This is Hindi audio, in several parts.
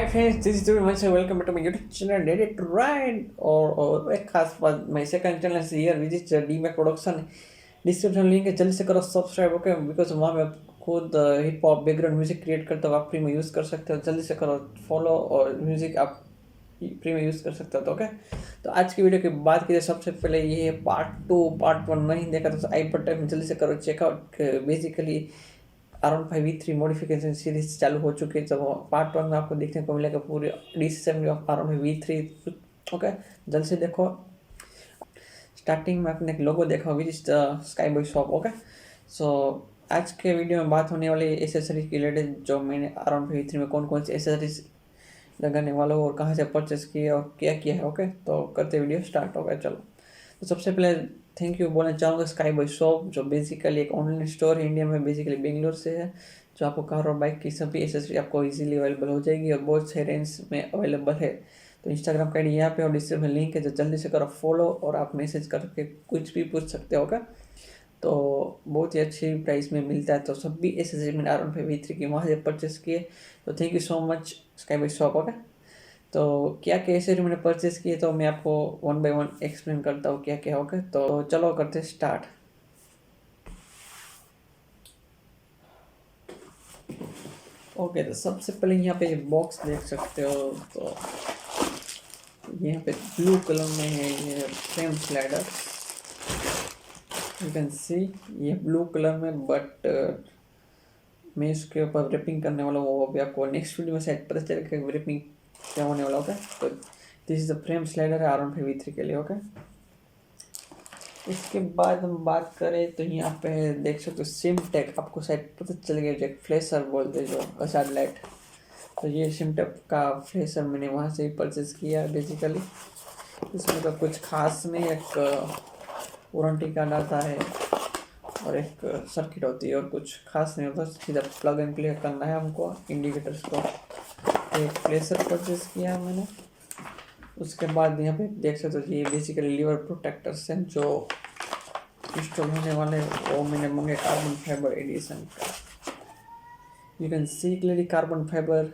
Hi friends, this is welcome to my YouTube channel ready to ride. और एक खास बात, माय सेकंड चैनल से हियर विजिट डी में प्रोडक्शन। डिस्क्रिप्शन लिंक है, जल्दी से करो सब्सक्राइब, ओके। बिकॉज वहाँ मैं खुद hip hop background music create करता हूँ, आप फ्री में यूज़ कर सकते हो। जल्दी से करो फॉलो, और म्यूजिक आप फ्री में यूज़ कर सकते हो। तो ओके, तो आज की वीडियो की बात की जाए, सबसे पहले ये है पार्ट 2। पार्ट 1 नहीं देखा तो आई बटन में जल्दी से करो checkout. Basically R15V3 modification series चालू हो चुकी है, तो पार्ट 1 में आपको देखने को मिलेगा पूरे डिसेंबल ऑफ R15V3। ओके, जल्द से देखो। स्टार्टिंग में आपने एक लोगो देखा, which is the sky boy shop. Okay, so आज के वीडियो में बात होने वाली एसेसरीज की रिलेटेड, जो मैंने R15V3 में कौन कौन सी एसेसरीज लगाने वाला हूँ और कहाँ से परचेस किए और क्या किया है। ओके, तो करते वीडियो स्टार्ट हो गया। चलो, तो सबसे पहले थैंक यू बोलना चाहूँगा स्काई बॉय शॉप, जो बेसिकली एक ऑनलाइन स्टोर है इंडिया में, बेसिकली बेंगलोर से है, जो आपको कार और बाइक की सभी एसेसरी आपको इजीली अवेलेबल हो जाएगी और बहुत से रेंज में अवेलेबल है। तो इंस्टाग्राम का आईडी यहाँ पे और डिस्क्रिप्शन में लिंक है, जो जल्दी से करो फॉलो, और आप मैसेज करके कुछ भी पूछ सकते हो। क्या तो बहुत ही अच्छी प्राइस में मिलता है। तो सभी एसेसरी मैंने R15V3 की वहाँ से परचेस किए। तो thank you so much sky boy shop. Okay, तो क्या क्या एसेसरी मैंने परचेस किए, तो मैं आपको 1 बाय 1 एक्सप्लेन करता हूँ क्या क्या होगा। तो चलो करते स्टार्ट। ओके, तो सबसे पहले यहाँ पे बॉक्स देख सकते हो। तो यहाँ पे ब्लू कलर में है ये frame slider, you can see. ये ब्लू कलर में, बट मैं इसके ऊपर रैपिंग करने वाला हूँ। वो अभी आपको नेक्स्ट वीडियो में शायद पता चलेगा रैपिंग क्या होने वाला होगा। तो this is the frame slider है R15V3 के लिए। ओके, इसके बाद हम बात करें तो यहाँ पे देख सकते हो सिमटेक, आपको शायद पता चल गया, जो फ्लैशर बोलते हैं, जो हजार्ड लाइट। तो ये सिमटेक का फ्लैशर मैंने वहाँ से ही परचेज किया बेसिकली। इसमें तो कुछ खास नहीं, एक वारंटी कार्ड आता है और एक सर्किट होती है, और कुछ खास नहीं होता, सीधा प्लग एंड प्ले करना है हमको इंडिकेटर्स को। एक फ्लैशर परचेज किया मैंने। उसके बाद यहाँ पे देख सकते हो ये बेसिकली लीवर प्रोटेक्टर्स हैं जो इंस्टॉल होने वाले, वो मैंने मंगे कार्बन फाइबर एडिशन का। You can see clearly carbon fibre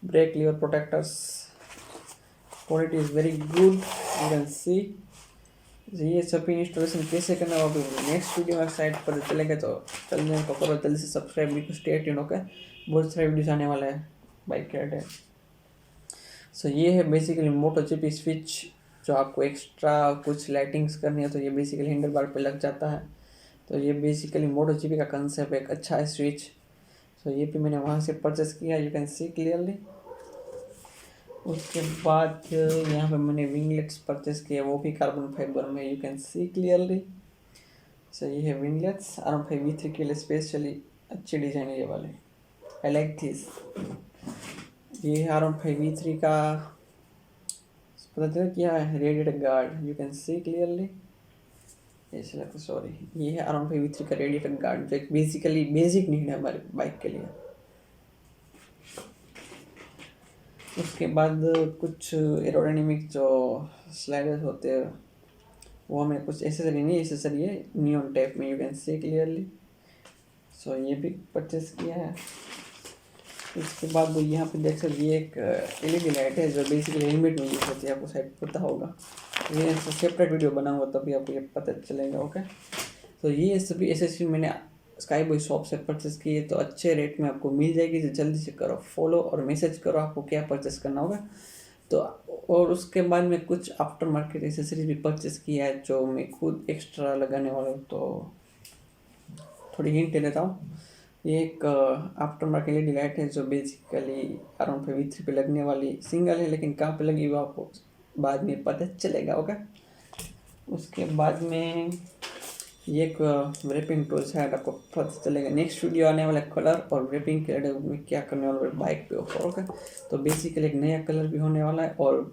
brake lever protectors, quality is very good, you can see. ये सभी इंस्टॉलेशन कैसे करना है अभी नेक्स्ट वीडियो में साइट पर चलेगा। तो चलने को करो जल्दी से सब्सक्राइब भी, स्टे ट्यून। ओके, बहुत सारे वीडियोस आने वाले हैं बाइक के रिलेटेड। सो ये है बेसिकली मोटो जीपी स्विच, जो आपको एक्स्ट्रा कुछ लाइटिंग्स करनी है तो ये बेसिकली हैंडल बार पे लग जाता है। तो ये बेसिकली मोटो जीपी का कंसेप्ट एक अच्छा है स्विच। सो ये भी मैंने वहाँ से परचेस किया, यू कैन सी क्लियरली। उसके बाद यहाँ पे मैंने विंगलेट्स परचेस किया, वो भी कार्बन फाइबर में, यू कैन सी क्लियरली। सो ये है विंगलेट्स R15V3 के लिए स्पेशली अच्छी डिज़ाइन है ये वाले, आई लाइक दिस। ये R15V3 का पता चला क्या है, radiator guard, you can see clearly. Sorry, ये है R15V3 का रेडिएटर गार्ड, जो एक बेसिकली बेसिक नीड है हमारे बाइक के लिए। उसके बाद कुछ एरोडायनेमिक जो स्लाइडर्स होते हैं, वो हमें कुछ एसेसरी नहीं, एसेसरी है नियॉन टाइप में, यू कैन सी क्लियरली। सो ये भी परचेस किया है। उसके बाद यहाँ पे देख सकते ये एक LED लाइट है, जो बेसिकली हेलमेट में यूज होती है, आपको शायद पता होगा। ये सेपरेट वीडियो बनाऊंगा तभी आपको ये पता चलेगा। ओके, तो ये सभी एसेसरी मैंने स्काई बॉय शॉप से परचेस किए, तो अच्छे रेट में आपको मिल जाएगी। तो जल्दी से करो फॉलो और मैसेज करो आपको क्या परचेस करना होगा। तो और उसके बाद में कुछ आफ्टर मार्केट एसेसरीज भी परचेस किया है, जो मैं खुद एक्स्ट्रा लगाने वाला हूँ। तो थोड़ी हिंट दे देता हूँ। ये एक आफ्टर मार्केट LED लाइट है, जो बेसिकली R15V3 पे लगने वाली सिंगल है, लेकिन कहाँ पे लगी वो आपको बाद में पता चलेगा। ओके, उसके बाद में ये एक रैपिंग टूल शायद आपको पता चलेगा नेक्स्ट वीडियो आने वाला, कलर और रैपिंग के में क्या करने वाला बाइक पे ऊपर। ओके, तो बेसिकली एक नया कलर भी होने वाला है और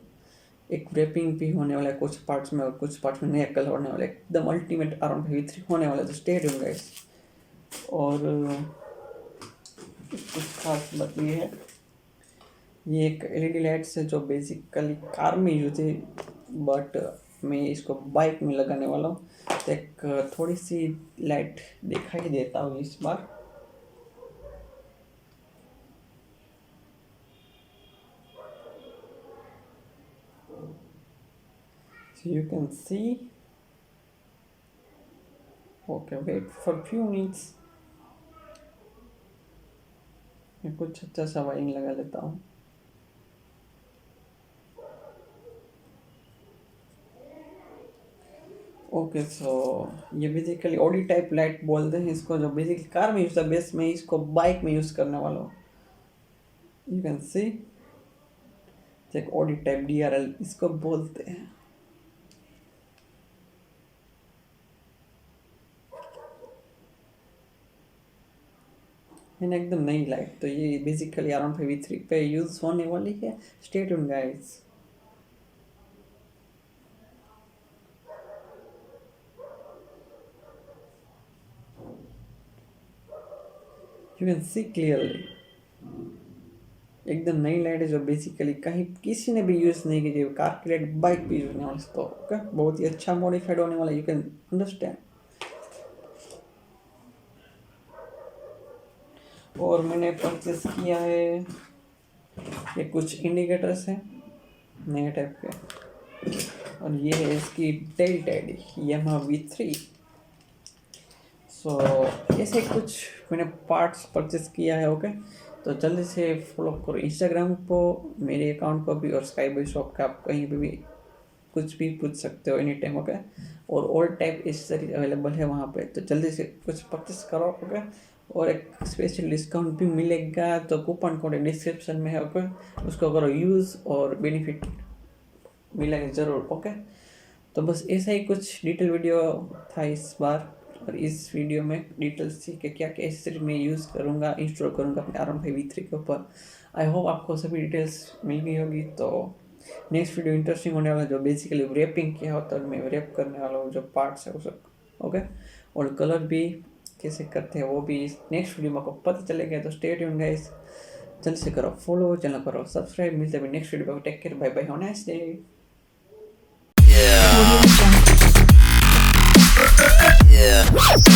एक रैपिंग भी होने वाला है कुछ पार्ट्स में, और कुछ पार्ट्स में नया कलर होने वाला है, एकदम अल्टीमेट R15V3 होने वाला है। तो स्टे ट्यून गाइस। और कुछ खास बात ये है, ये एक LED लाइट्स है जो बेसिकली कार में यूज है, बट मैं इसको बाइक में लगाने वाला हूँ। तो एक थोड़ी सी लाइट दिखाई देता हूँ इस बार। So you can see. Okay, wait for few minutes. मैं कुछ अच्छा सा वाइन लगा लेता हूँ. ओके सो ये बेसिकली ऑडी टाइप लाइट बोलते हैं इसको, जो बेसिकली कार में यूज है, बेस में इसको बाइक में यूज करने वाला हूँ. यू कैन सी एक ऑडी टाइप DRL इसको बोलते हैं. मैंने एकदम नई लाइट, तो ये बेसिकली R15V3 पे यूज होने वाली है. Stay tuned guys. You can see clearly एकदम नई लाइट है, जो बेसिकली कहीं किसी ने भी यूज नहीं की, कार की लाइट बाइक पे यूज होने वाली. तो ओके, बहुत ही अच्छा मॉडिफाइड होने वाला. You can understand. और मैंने परचेस किया है ये कुछ इंडिकेटर्स हैं नए टाइप के, और ये है इसकी टेल टैडी Yamaha V3. सो ऐसे कुछ मैंने पार्ट्स परचेस किया है. ओके, तो जल्दी से फॉलो करो इंस्टाग्राम को, मेरे अकाउंट को भी, और स्काई बॉय शॉप का आप कहीं पे भी कुछ भी पूछ सकते हो एनी टाइम. ओके, और ऑल टाइप एक्सेसरीज अवेलेबल है वहाँ पे, तो जल्दी से कुछ परचेस करो. ओके, और एक स्पेशल डिस्काउंट भी मिलेगा, तो कूपन कोड डिस्क्रिप्शन में है. ओके, उसको करो यूज़ और बेनिफिट मिलेगा ज़रूर. ओके, तो बस ऐसा ही कुछ डिटेल वीडियो था इस बार, और इस वीडियो में डिटेल्स थी कि क्या क्या एक्सेसरी मैं यूज़ करूँगा, इंस्टॉल करूँगा अपने R15V3 के ऊपर. आई होप आपको सभी डिटेल्स मिल गई होगी. तो नेक्स्ट वीडियो इंटरेस्टिंग होने वाला है, जो बेसिकली रैपिंग क्या होता है, मैं रैप करने वाला हूँ जो पार्ट्स है वो सब. ओके, और कलर भी कैसे करते हैं वो भी नेक्स्ट वीडियो में आपको पता चलेगा. तो स्टे ट्यून्ड गाइस. जल्द से करो फॉलो, चैनल करो सब्सक्राइब. मिलते हैं नेक्स्ट वीडियो में. Take care, bye bye, have a nice day. Yeah.